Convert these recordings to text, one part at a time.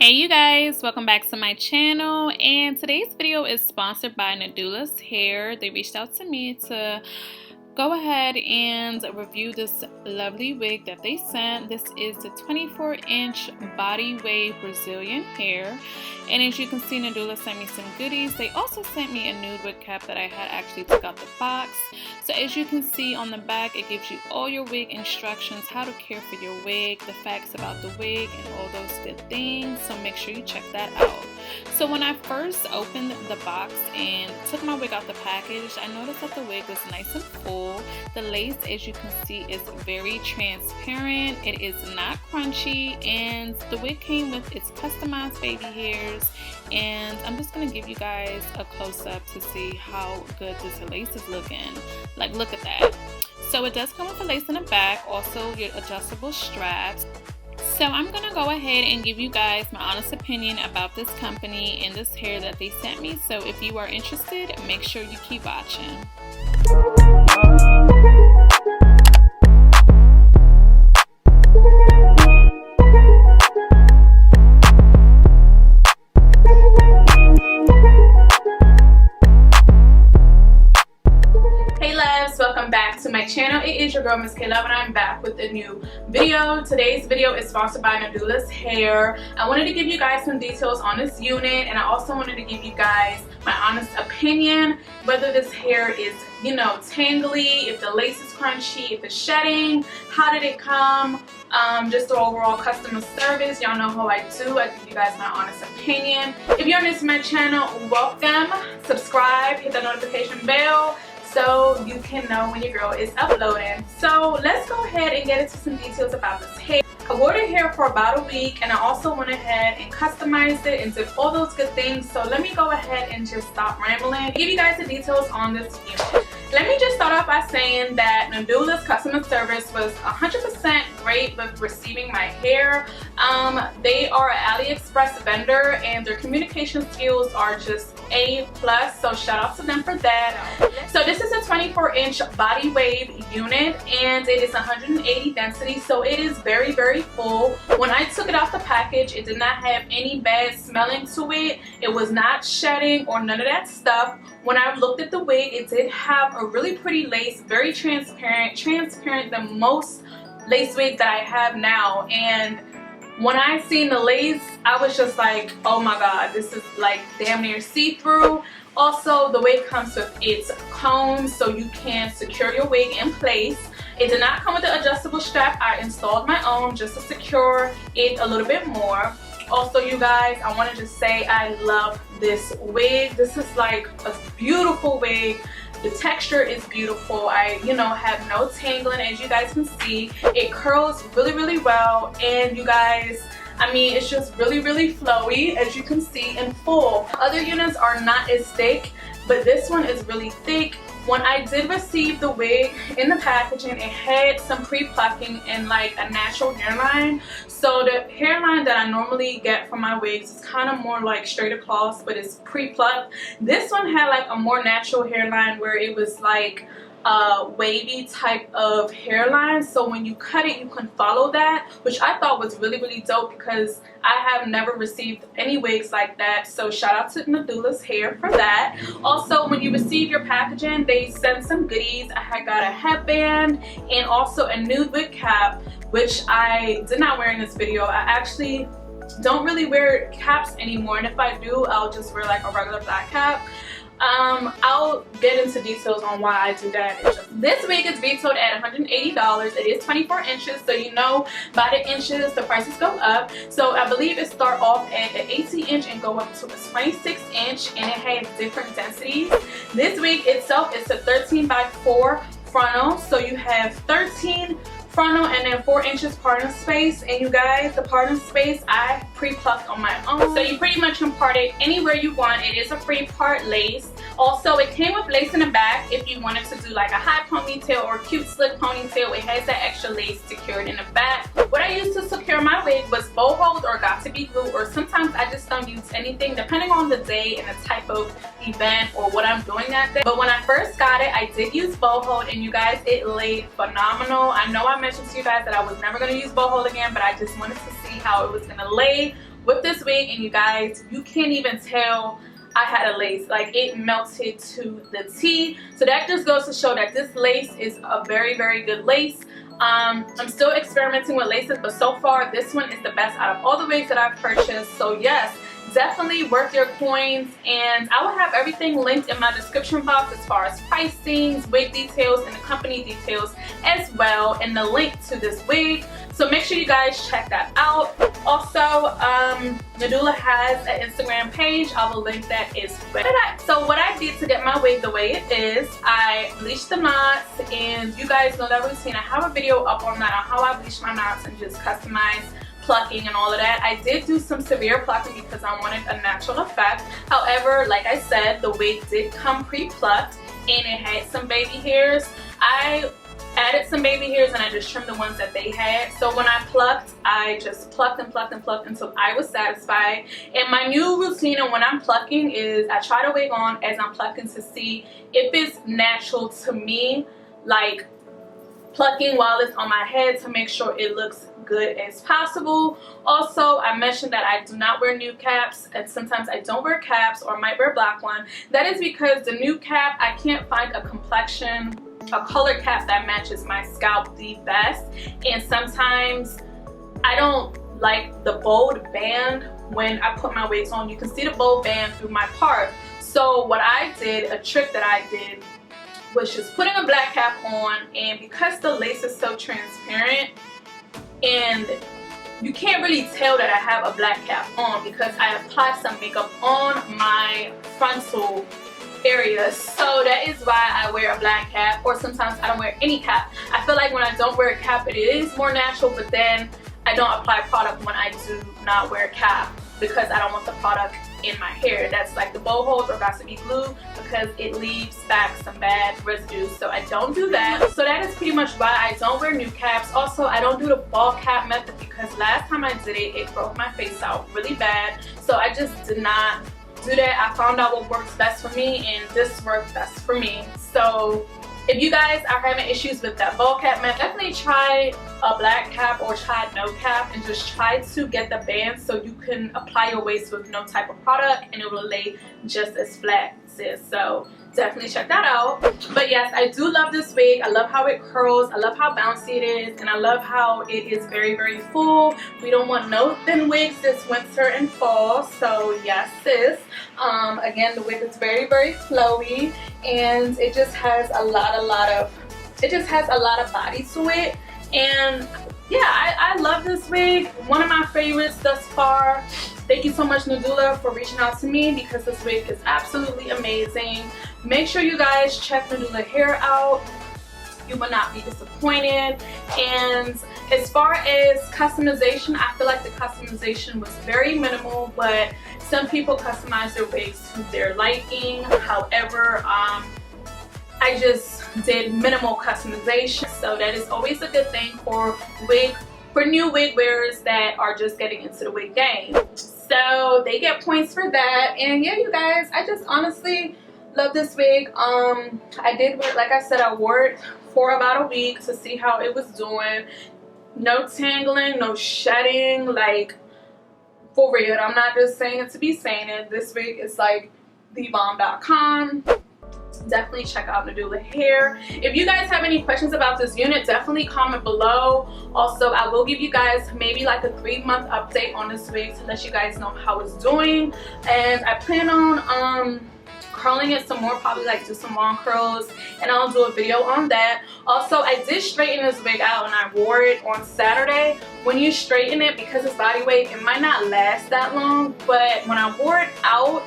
Hey you guys, welcome back to my channel, and today's video is sponsored by Nadula's Hair. They reached out to me to go ahead and review this lovely wig that they sent. This is the 24-inch Bodywave Brazilian hair, and as you can see, Nadula sent me some goodies. They also sent me a nude wig cap that I had actually took out the box. So as you can see on the back, it gives you all your wig instructions, how to care for your wig, the facts about the wig, and all those good things. So make sure you check that out. So when I first opened the box and took my wig out the package, I noticed that the wig was nice and full. The lace, as you can see, is very transparent. It is not crunchy, and the wig came with its customized baby hairs. And I'm just going to give you guys a close-up to see how good this lace is looking. Like, look at that. So it does come with a lace in the back, also your adjustable straps. So I'm going to go ahead and give you guys my honest opinion about this company and this hair that they sent me. So if you are interested, make sure you keep watching. Welcome back to my channel. It is your girl Miss K Love, and I'm back with a new video. Today's video is sponsored by Nadula's Hair. I wanted to give you guys some details on this unit, and I also wanted to give you guys my honest opinion whether this hair is, you know, tangly, if the lace is crunchy, if it's shedding, how did it come, just the overall customer service. Y'all know how I do. I give you guys my honest opinion. If you're new to my channel, welcome. Subscribe, hit the notification bell so you can know when your girl is uploading. So let's go ahead and get into some details about this hair. I wore the hair for about a week, and I also went ahead and customized it and did all those good things. So let me go ahead and just stop rambling, give you guys the details on this unit. Let me just start off by saying that Nadula's customer service was 100% great with receiving my hair. They are an Aliexpress vendor, and their communication skills are just A+, so shout out to them for that. So this is a 24-inch Bodywave unit, and it is 180 density, so it is very, very full. When I took it off the package, it did not have any bad smelling to it. It was not shedding or none of that stuff. When I looked at the wig, it did have a really pretty lace, very transparent the most lace wig that I have now. And when I seen the lace, I was just like, oh my god, this is like damn near see-through. Also, the wig comes with its combs, so you can secure your wig in place. It did not come with the adjustable strap. I installed my own just to secure it a little bit more. Also, you guys, I want to just say I love this wig. This is like a beautiful wig. The texture is beautiful. I, you know, have no tangling, as you guys can see. It curls really, really well, and you guys, I mean, it's just really, really flowy, as you can see, and full. Other units are not as thick, but this one is really thick. When I did receive the wig in the packaging, it had some pre-plucking and like a natural hairline. So the hairline that I normally get from my wigs is kind of more like straight across, but it's pre-plucked. This one had like a more natural hairline where it was like wavy type of hairline, so when you cut it, you can follow that, which I thought was really, really dope because I have never received any wigs like that. So shout out to Nadula's Hair for that. Also, when you receive your packaging, they sent some goodies. I had got a headband and also a nude wig cap, which I did not wear in this video. I actually don't really wear caps anymore, and if I do, I'll just wear like a regular black cap. I'll get into details on why I do that. This wig is retailed at $180. It is 24 inches, so you know by the inches the prices go up. So I believe it start off at an 18 inch and go up to a 26 inch, and it has different densities. This wig itself is a 13 by 4 frontal, so you have 13 frontal and then 4 inches parting space. And you guys, the parting space I pre-plucked on my own, so you pretty much can part it anywhere you want. It is a free part lace. Also, it came with lace in the back if you wanted to do like a high ponytail or a cute slick ponytail. It has that extra lace secured in the back. What I used to secure my wig was bow hold or got-to-be glue, or sometimes I just don't use anything depending on the day and the type of event or what I'm doing that day. But when I first got it, I did use bow hold, and you guys, it laid phenomenal. I know I mentioned to you guys that I was never going to use bow hold again, but I just wanted to see how it was going to lay with this wig, and you guys, you can't even tell I had a lace. Like, it melted to the T. So that just goes to show that this lace is a very, very good lace. I'm still experimenting with laces, but so far this one is the best out of all the wigs that I've purchased. So yes, definitely worth your coins, and I will have everything linked in my description box as far as pricings, wig details, and the company details as well, and the link to this wig. So make sure you guys check that out. Also, Nadula has an Instagram page. I will link that as well. So what I did to get my wig the way it is, I bleached the knots, and you guys know that routine. I have a video up on that, on how I bleach my knots and just customize plucking and all of that. I did do some severe plucking because I wanted a natural effect. However, like I said, the wig did come pre-plucked, and it had some baby hairs. I added some baby hairs, and I just trimmed the ones that they had. So when I plucked, I just plucked and plucked and plucked until I was satisfied. And my new routine when I'm plucking is I try to wig on as I'm plucking to see if it's natural to me, like plucking while it's on my head to make sure it looks good as possible. Also, I mentioned that I do not wear new caps, and sometimes I don't wear caps or might wear a black one. That is because the new cap, I can't find a color cap that matches my scalp the best, and sometimes I don't like the bold band when I put my wigs on. You can see the bold band through my part. So what I did, a trick that I did, was just putting a black cap on, and because the lace is so transparent and you can't really tell that I have a black cap on because I applied some makeup on my frontal area. So that is why I wear a black cap, or sometimes I don't wear any cap. I feel like when I don't wear a cap, it is more natural, but then I don't apply product when I do not wear a cap because I don't want the product in my hair. That's like the bow holes, or got to be glued, because it leaves back some bad residues. So I don't do that. So that is pretty much why I don't wear new caps. Also, I don't do the ball cap method because last time I did it, it broke my face out really bad. So I just did not do that. I found out what works best for me, and this worked best for me. So if you guys are having issues with that ball cap method, definitely try a black cap or try no cap, and just try to get the band so you can apply your waist with no type of product and it will lay just as flat, sis. So definitely check that out. But yes, I do love this wig. I love how it curls, I love how bouncy it is, and I love how it is very, very full. We don't want no thin wigs this winter and fall. So yes, sis. Again, the wig is very, very flowy, and it just has a lot of body to it. And yeah, I love this wig. One of my favorites thus far. Thank you so much, Nadula, for reaching out to me, because this wig is absolutely amazing. Make sure you guys check Nadula hair out. You will not be disappointed. And as far as customization, I feel like the customization was very minimal, but some people customize their wigs to their liking. However, I just did minimal customization, so that is always a good thing for new wig wearers that are just getting into the wig game. So they get points for that. And yeah, you guys, I just honestly love this wig. I did, like I said, I wore it for about a week to see how it was doing. No tangling, no shedding, like for real. I'm not just saying it to be saying it. This wig is like thebomb.com. Definitely check out Nadula hair. If you guys have any questions about this unit, definitely comment below. Also, I will give you guys maybe like a 3-month update on this wig to let you guys know how it's doing. And I plan on curling it some more, probably like do some long curls, and I'll do a video on that. Also, I did straighten this wig out and I wore it on Saturday. When you straighten it, because it's Bodywave, it might not last that long, but when I wore it out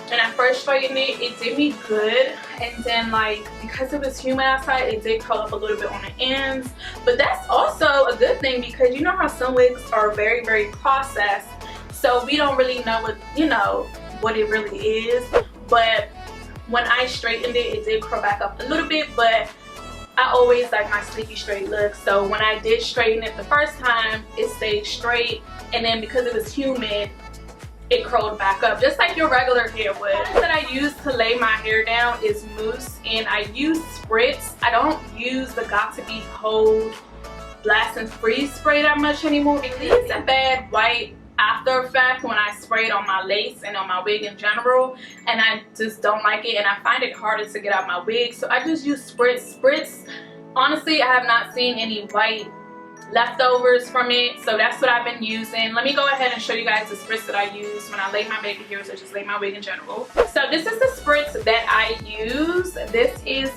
and I first straightened it, it did me good. And then, like, because it was humid outside, it did curl up a little bit on the ends. But that's also a good thing, because you know how some wigs are very, very processed, so we don't really know what, you know, what it really is. But when I straightened it, it did curl back up a little bit, but I always like my sleepy straight look. So when I did straighten it the first time, it stayed straight, and then because it was humid, it curled back up, just like your regular hair would. The product that I use to lay my hair down is mousse, and I use spritz. I don't use the Got To Be Cold Blast and Freeze spray that much anymore. It leaves a bad white after effect when I spray it on my lace and on my wig in general, and I just don't like it, and I find it harder to get out my wig. So I just use spritz. Honestly, I have not seen any white leftovers from it, so that's what I've been using. Let me go ahead and show you guys the spritz that I use when I lay my baby hairs, or just lay my wig in general. So this is the spritz that I use. This is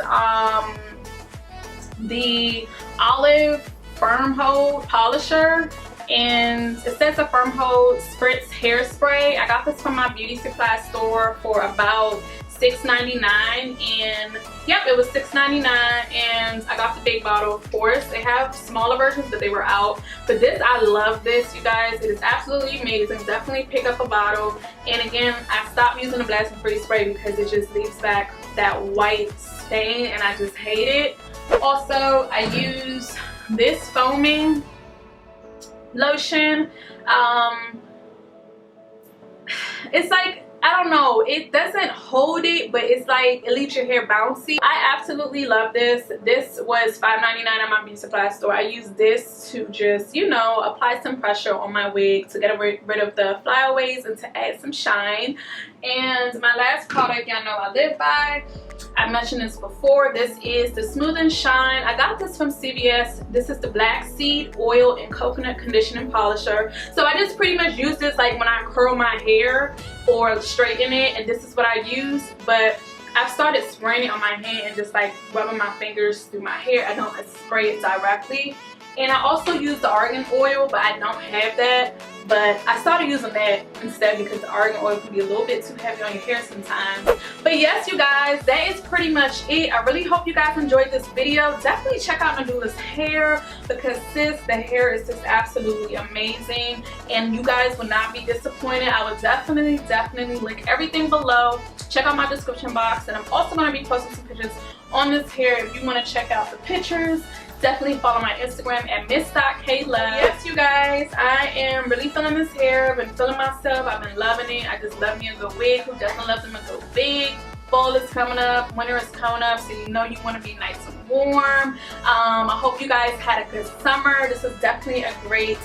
the Olive Firm Hold Polisher, and it says a Firm Hold Spritz Hairspray. I got this from my beauty supply store for about $6.99, and yep, it was $6.99, and I got the big bottle. Of course, they have smaller versions, but they were out. But this, I love this, you guys. It is absolutely amazing. Definitely pick up a bottle. And again, I stopped using the Blast and Free spray because it just leaves back that white stain, and I just hate it. Also, I use this foaming lotion. It's like, I don't know, it doesn't hold it, but it's like it leaves your hair bouncy. I absolutely love this. This was $5.99 at my beauty supply store. I use this to just, you know, apply some pressure on my wig to get rid of the flyaways and to add some shine. And my last product, y'all know I live by, I mentioned this before, this is the Smooth and Shine. I got this from CVS. This is the Black Seed Oil and Coconut Conditioning Polisher. So I just pretty much use this like when I curl my hair or straighten it, and this is what I use. But I've started spraying it on my hand and just like rubbing my fingers through my hair. I don't spray it directly. And I also use the argan oil, but I don't have that. But I started using that instead because the argan oil can be a little bit too heavy on your hair sometimes. But yes, you guys, that is pretty much it. I really hope you guys enjoyed this video. Definitely check out Nadula's hair, because sis, the hair is just absolutely amazing, and you guys will not be disappointed. I will definitely link everything below. Check out my description box, and I'm also going to be posting some pictures on this hair if you want to check out the pictures. Definitely follow my Instagram at miss.klove. Yes, you guys, I am really feeling this hair. I've been feeling myself. I've been loving it. I just love me a good wig. Who doesn't love them a good wig? Fall is coming up. Winter is coming up, so you know you want to be nice and warm. I hope you guys had a good summer. This is definitely a great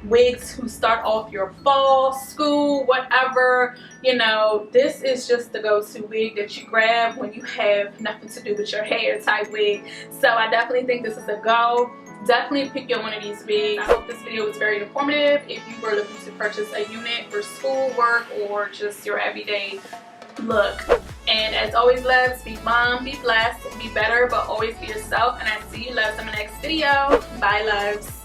wig to start off your fall, school, whatever. You know, this is just the go-to wig that you grab when you have nothing to do with your hair type wig. So I definitely think this is a go. Definitely pick your one of these wigs. I hope this video was very informative if you were looking to purchase a unit for school work or just your everyday look. And as always, loves, be bomb, be blessed, be better, but always be yourself. And I see you, loves, in the next video. Bye, loves.